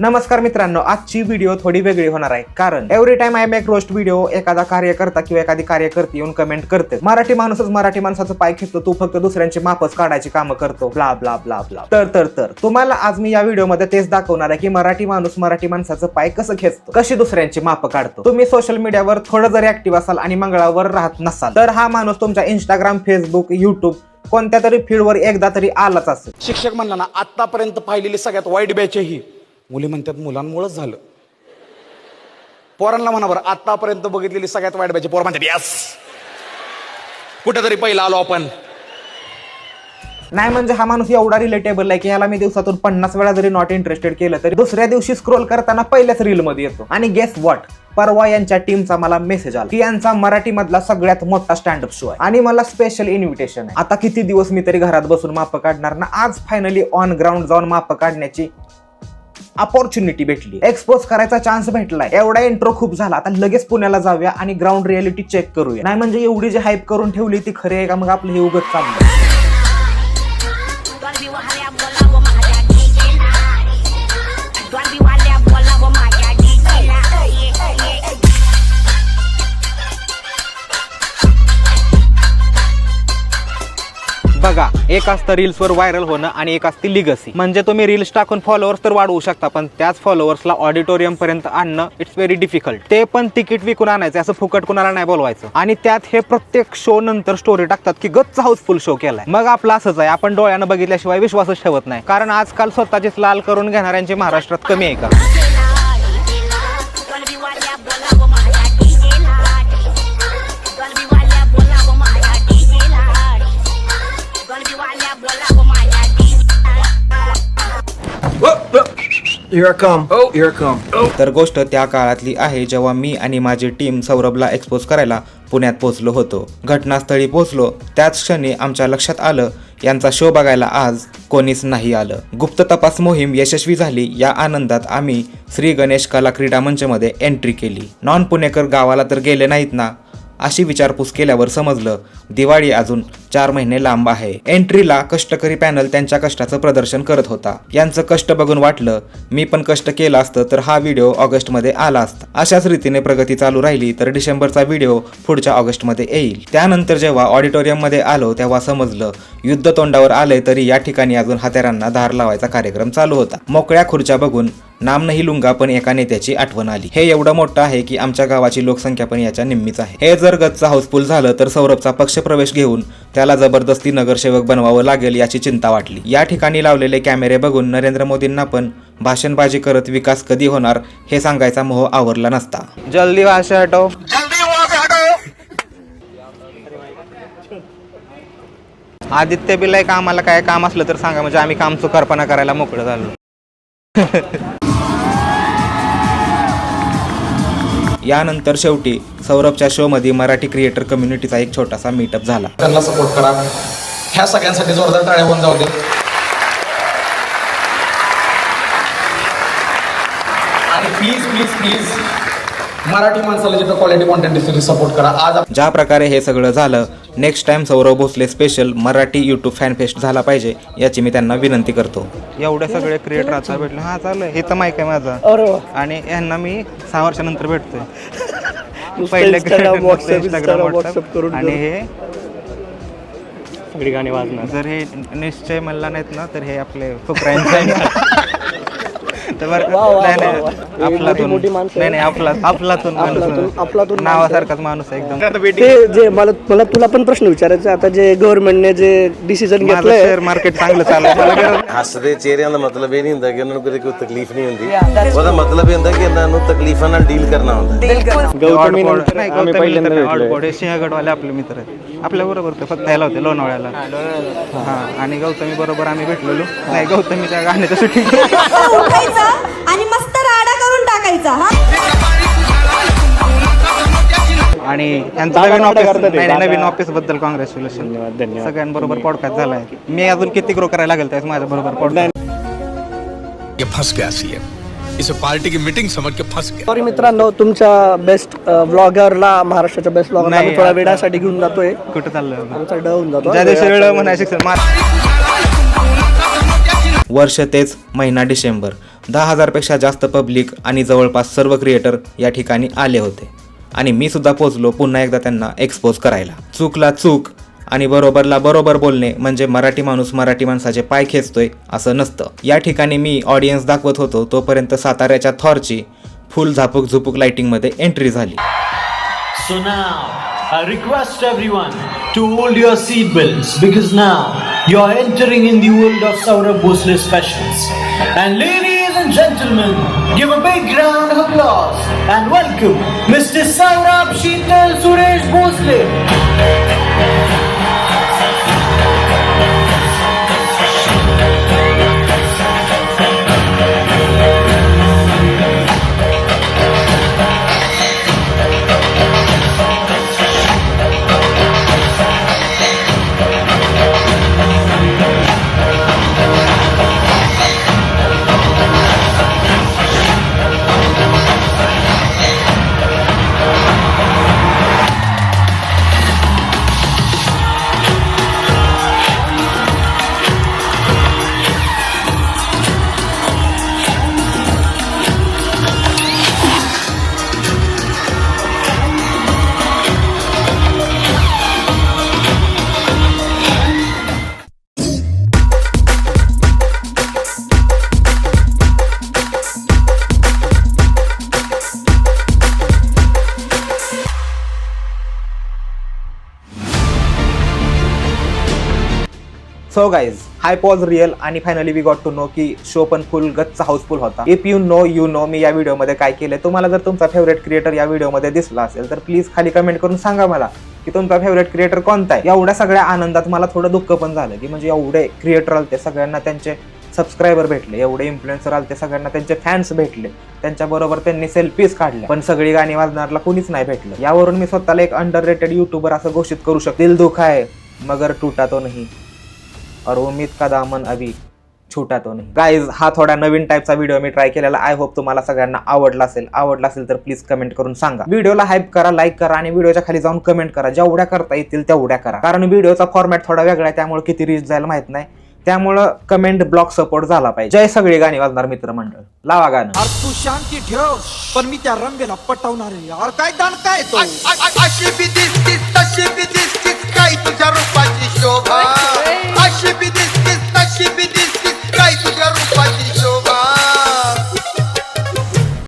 नमस्कार मित्रांनो, आजची व्हिडिओ थोडी वेगळी होणार आहे कारण every time I make roast video एखादा कार्यकर्ता किंवा एखादी कार्यकर्ती येऊन कमेंट करते, मराठी माणूसच मराठी माणसाचं पाय खेचतो, तू फक्त दुसऱ्यांची मापच काढायची कामं करतो, ब्ला ब्ला ब्ला ब्ला। तर तुम्हाला आज मी या व्हिडिओमध्ये तेच दाखवणार आहे की मराठी माणूस मराठी माणसाचं पाय कसं खेचतो, कशी दुसऱ्यांची माप काढतो। तुम्ही सोशल मीडियावर थोडं जरी ऍक्टिव्ह असाल आणि मंगळावर राहत नसाल तर हा माणूस तुमच्या इंस्टाग्राम, फेसबुक, युट्यूब कोणत्या तरी फील्डवर एकदा तरी आलाच असेल। शिक्षक म्हणला ना, आतापर्यंत पाहिलेली सगळ्यात वाईट बॅच ही मुली म्हणतात मुलांमुळेच झालं। पोरांना म्हणा बरं, आतापर्यंत बघितलेली सगळ्यात वाईट बॅच, पोर म्हणतात यस कुठेतरी पहिला आलो आपण। नाही म्हणजे हा माणूस एवढा रिलेटेबल आहे की ह्याला मी दिवसातून 50 वेळा जरी नॉट इंटरेस्टेड केलं तरी दुसऱ्या दिवशी स्क्रोल करताना पहिल्याच रील मध्ये येतो। आणि गेस व्हॉट, परवा यांच्या टीमचा मला मेसेज आला की यांचा मराठी मधला सगळ्यात मोठा स्टँडअप शो आहे आणि मला स्पेशल इन्व्हिटेशन आहे। आता किती दिवस मी तरी घरात बसून माप काढणार ना, आज फायनली ऑन ग्राउंड जाऊन माप काढण्याची अपॉर्च्युनिटी भेटली, एक्सपोज करायचा चान्स भेटलाय। एवढा इंट्रो खूप झाला, आता लगेच पुण्याला जाऊया आणि ग्राउंड रियालिटी चेक करूया। नाही म्हणजे एवढी जी हाईप करून ठेवली ती खरी आहे का, मग आपलं हे उगत चाललं। बघा, एक असतं रील्सवर व्हायरल होणं आणि एक असते लिगसी। म्हणजे तुम्ही रील्स टाकून फॉलोअर्स तर वाढवू शकता, पण त्याच फॉलोअर्सला ऑडिटोरियम पर्यंत आणणं इट्स व्हेरी डिफिकल्ट। ते पण तिकीट विकून आणायचं, असं फुकट कुणाला नाही बोलवायचं। आणि त्यात हे प्रत्येक शो नंतर स्टोरी टाकतात की गच्च हाऊसफुल शो केलाय। मग आपलं असंच आहे, आपण डोळ्यानं बघितल्याशिवाय विश्वासच ठेवत नाही, कारण आजकाल स्वतःचीच लाल करून घेणाऱ्यांची महाराष्ट्रात कमी आहे का? तर गोष्ट त्या काळातली आहे जेव्हा मी आणि माझी टीम सौरभला एक्सपोज करायला पुण्यात पोहोचलो होतो। घटनास्थळी पोहोचलो त्याच क्षणी आमच्या लक्षात आलं यांचा शो बघायला आज कोणीच नाही आलं। गुप्त तपास मोहीम यशस्वी झाली, या आनंदात आम्ही श्री गणेश कला क्रीडा मंचमध्ये एंट्री केली। नॉन पुणेकर गावाला तर गेले नाहीत ना, अशी विचारपूस केल्यावर समजलं दिवाळी अजून 4 महिने लांब आहे। एंट्रीला कष्टकरी पॅनल त्यांच्या कष्टाचं प्रदर्शन करत होता। यांचं कष्ट बघून वाटलं मी पण कष्ट केलं असतं तर हा व्हिडिओ ऑगस्टमध्ये आला असता। अशाच रीतीने प्रगती चालू राहिली तर डिसेंबरचा व्हिडिओ पुढच्या ऑगस्टमध्ये येईल। त्यानंतर जेव्हा ऑडिटोरियममध्ये आलो तेव्हा समजलं युद्ध तोंडावर आले तरी या ठिकाणी अजून हत्यारांना धार लावायचा कार्यक्रम चालू होता। मोकळ्या खुर्च्या बघून नाम नाही लुंगा पण एका नेत्याची आठवण आली। हे एवढं मोठं आहे की आमच्या गावाची लोकसंख्या पण याच्या निम्मीच आहे। हे जर गच्च हाऊसफुल झालं तर सौरभचा पक्षप्रवेश घेऊन त्याला जबरदस्ती नगरसेवक बनवावं लागेल याची चिंता वाटली। या ठिकाणी लावलेले कॅमेरे बघून नरेंद्र मोदींना पण भाषणबाजी करत विकास कधी होणार हे सांगायचा मोह आवरला नसता। जल्दी वहां से हटो, आदित्य बिलाय का आम्हाला काय काम असलं तर सांगा, म्हणजे आम्ही काम चुकारपणा करायला मोकळं झालो। यानंतर शेवटी सौरभच्या शो मध्ये मराठी क्रिएटर कम्युनिटीचा एक छोटासा मीटअप झाला। त्यांना सपोर्ट करा, ह्या सगळ्यांसाठी जोरदार टाळ्या होऊन जाऊ दे। आणि प्लीज प्लीज प्लीज मराठी माणसाला जिथं क्वालिटी कॉन्टेंट दिसते सपोर्ट करा। आज ज्या प्रकारे हे सगळं झालं, next time Saurabh Bhosale special Marathi YouTube fan fest झाला पाहिजे याची मी त्यांना विनंती करतो। एवढे सगळे क्रिएटर आता भेटले, हा चालू हे तर माहिती आहे माझा, आणि यांना मी 6 वर्षानंतर भेटतोय। पहिले इंस्टाग्राम व्हॉट्सअप करून, आणि हे सगळी गाणी वाजणार। जर हे निश्चय म्हणला नाहीत ना तर हे आपले फुकरांचे अफलातून नावासारखाच माणूस आहे एकदम। जे मला तुला पण प्रश्न विचारायचा, आता जे गव्हर्नमेंटने जे डिसीजन घेतलंय, शेअर मार्केट चांगलं चालू हसदे चेहरे ਦਾ ਮਤਲਬ ਇਹ ਨਹੀਂ ਹੁੰਦਾ ਕਿ ਉਹਨਾਂ ਨੂੰ ਕੋਈ ਤਕਲੀਫ ਨਹੀਂ ਹੁੰਦੀ, ਉਹਦਾ ਮਤਲਬ ਇਹ ਹੁੰਦਾ ਕਿ ਇਹਨਾਂ ਨੂੰ ਤਕਲੀਫਾਂ ਨਾਲ ਡੀਲ ਕਰਨਾ ਹੁੰਦਾ। सिंहगडवाले आपले मित्र आहेत, आपल्या बरोबर ते फक्त यायला होते लोणावळ्याला। हा, आणि गौतमी बरोबर आम्ही भेटलेलो। नाही, गौतमीच्या गाण्याचं शूटिंग आणि मस्त राडा करून टाकायचा। आणि यांचं नवीन ऑफिस बद्दल कॉंग्रॅच्युलेशन, सगळ्यांबरोबर पॉडकास्ट झालाय। मी अजून किती ग्रो करायला लागेल त्यावेळेस माझ्या बरोबर पॉडकास्ट। ये फंस गया सीएम, इसे पार्टी की मीटिंग समझ के फंस गया। सॉरी मित्रांनो, तुमच्या बेस्ट व्लॉगरला, महाराष्ट्राच्या बेस्ट व्लॉगरला थोड्या वेळासाठी घेऊन जातोय। कुठं चाललं आमचा ड होऊन जातो, ज्या दिवशी वेळ म्हणायचं। वर्ष तेच महिना डिसेंबर, 10,000 पेक्षा जास्त पब्लिक आणि जवळपास सर्व क्रिएटर या ठिकाणी आले होते आणि मी सुद्धा पोचलो पुन्हा एकदा त्यांना एक्सपोज करायला. चूकला चूक आणि बरोबरला बरोबर बोलणे म्हणजे मराठी माणूस मराठी माणसाचे पाय खेचतोय असं नसतं. या ठिकाणी मी ऑडियन्स दाखवत होतो तोपर्यंत साताऱ्याच्या थॉरची फुल झापूक झुपूक लाइटिंगमध्ये एंट्री झाली. So now, I request everyone to hold your seat belts because now you're entering in the world of Saurabh Bhosle specials. And ladies and gentlemen, give a big round of applause and welcome Mr. Saurabh Sheetal Suresh Bhosle. So guys, hype was real आणि finally we got to know की show पण full गच्च house full होता. If you know मी या व्हिडिओमध्ये काय केलंय. तुम्हाला जर तुमचा फेवरेट क्रिएटर या व्हिडिओमध्ये दिसला असेल तर प्लीज खाली कमेंट करून सांगा मला की तुमचा फेवरेट क्रिएटर कोणता आहे. एवढ्या सगळ्या आनंदात मला थोडं दुःख पण झालं की म्हणजे एवढे क्रिएटर आलते, सगळ्यांना त्यांचे सबस्क्रायबर भेटले, एवढे इन्फ्लुएन्सर आलते, सगळ्यांना त्यांचे फॅन्स भेटले, त्यांच्याबरोबर त्यांनी सेल्फीज काढल्या, पण सगळी गाणी वाजणारला कुणीच नाही भेटलं. यावरून मी स्वतःला एक अंडररेटेड युट्यूबर असं घोषित करू शकतो. दिल दुखा है मगर टूटा तो नहीं और उम्मीद का दामन अभी छूटा तो नहीं. गाईज, हा थोडा नवीन टाईपचा व्हिडिओ मी ट्राय केलेला. आय होप तुम्हाला सगळ्यांना आवडला असेल तर प्लीज कमेंट करून सांगा. व्हिडिओला हाईप करा, लाईक करा आणि व्हिडिओच्या खाली जाऊन कमेंट करा. जेवढ्या करता येतील तेवढ्या करा, कारण व्हिडिओचा फॉर्मॅट थोडा वेगळा आहे, त्यामुळे किती रीच जायला माहित नाही. त्यामुळं कमेंट ब्लॉक सपोर्ट झाला पाहिजे. जय सगळी गाणी वाजणार मित्रमंडळ. लावा गाणं. तू शांती ठेव पण मी त्या रंगेला पटवणार आहे. काय दान काय तो